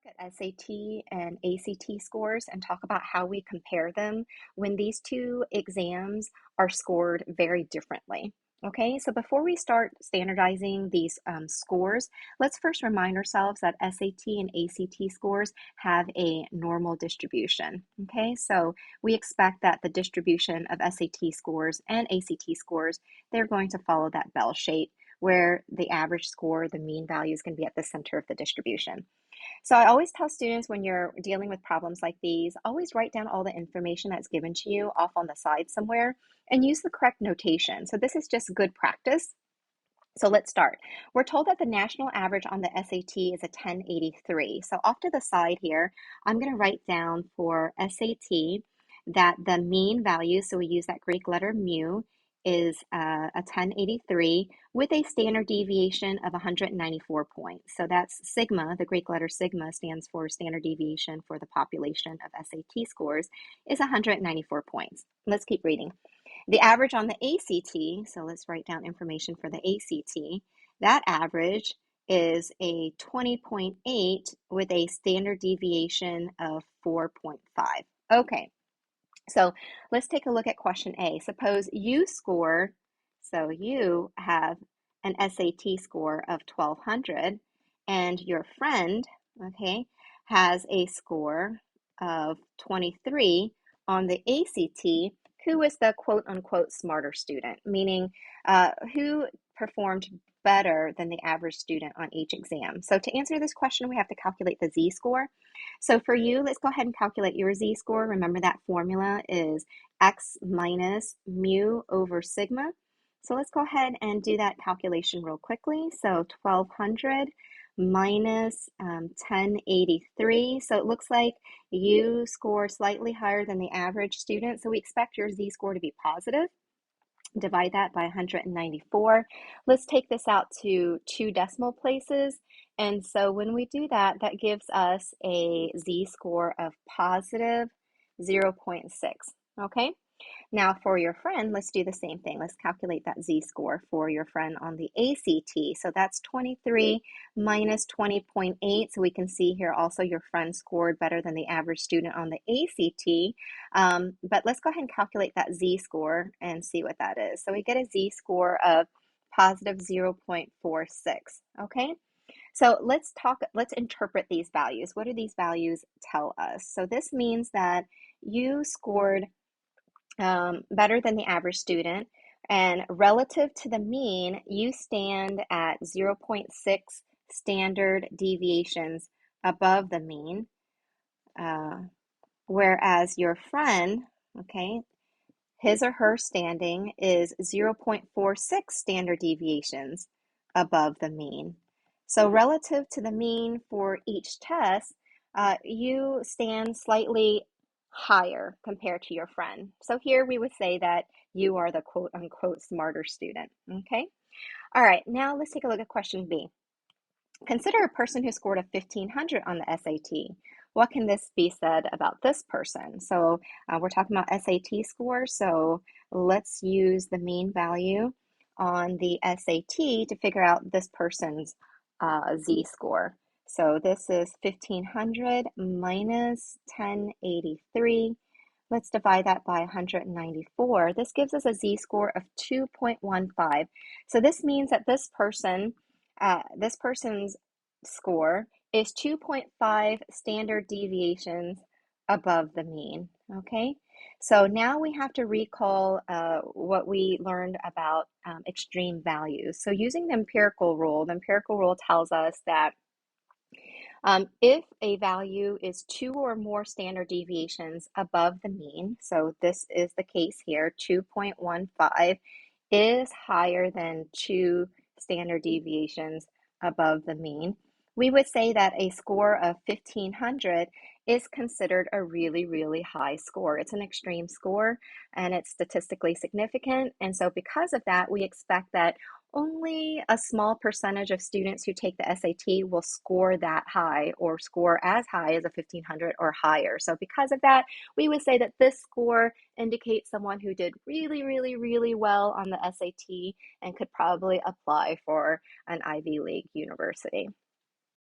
Look at SAT and ACT scores and talk about how we compare them when these two exams are scored very differently. Okay, so before we start standardizing these scores, let's first remind ourselves that SAT and ACT scores have a normal distribution. Okay, so we expect that the distribution of SAT scores and ACT scores, they're going to follow that bell shape where the average score, the mean value is going to be at the center of the distribution. So I always tell students when you're dealing with problems like these, always write down all the information that's given to you off on the side somewhere and use the correct notation. So this is just good practice. So let's start. We're told that the national average on the SAT is a 1083. So off to the side here, I'm going to write down for SAT that the mean value, so we use that Greek letter mu, is a 1083 with a standard deviation of 194 points. So that's sigma, the Greek letter sigma stands for standard deviation for the population of SAT scores, is 194 points. Let's keep reading. The average on the ACT, so let's write down information for the ACT, that average is a 20.8 with a standard deviation of 4.5. Okay, so let's take a look at question A. Suppose you score, so you have an SAT score of 1200 and your friend, okay, has a score of 23 on the ACT. Who is the quote unquote smarter student? Meaning, who performed better than the average student on each exam? So to answer this question, we have to calculate the z-score. So for you, let's go ahead and calculate your z-score. Remember that formula is x minus mu over sigma. So let's go ahead and do that calculation real quickly. So 1200 minus 1083. So it looks like you score slightly higher than the average student. So we expect your z-score to be positive. Divide that by 194. Let's take this out to 2 decimal places. And so when we do that, that gives us a z-score of positive 0.6. Okay? Now for your friend, let's do the same thing. Let's calculate that z-score for your friend on the ACT. So that's 23 minus 20.8. So we can see here also your friend scored better than the average student on the ACT. But let's go ahead and calculate that z-score and see what that is. So we get a z-score of positive 0.46. Okay? So let's interpret these values. What do these values tell us? So this means that you scored better than the average student. And relative to the mean, you stand at 0.6 standard deviations above the mean, whereas your friend, okay, his or her standing is 0.46 standard deviations above the mean. So relative to the mean for each test, you stand slightly higher compared to your friend. So here we would say that you are the quote unquote smarter student. Okay. All right. Now let's take a look at question B. Consider a person who scored a 1500 on the SAT. What can this be said about this person? So we're talking about SAT scores. So let's use the mean value on the SAT to figure out this person's z-score. So this is 1500 minus 1083. Let's divide that by 194. This gives us a z-score of 2.15. So this means that this person's score is 2.5 standard deviations above the mean. Okay, so now we have to recall what we learned about extreme values. So using the empirical rule tells us that if a value is 2 or more standard deviations above the mean, so this is the case here, 2.15 is higher than 2 standard deviations above the mean, we would say that a score of 1500 is considered a really, really high score. It's an extreme score and it's statistically significant. And so because of that, we expect that only a small percentage of students who take the SAT will score that high or score as high as a 1500 or higher. So because of that, we would say that this score indicates someone who did really, really, really well on the SAT and could probably apply for an Ivy League university.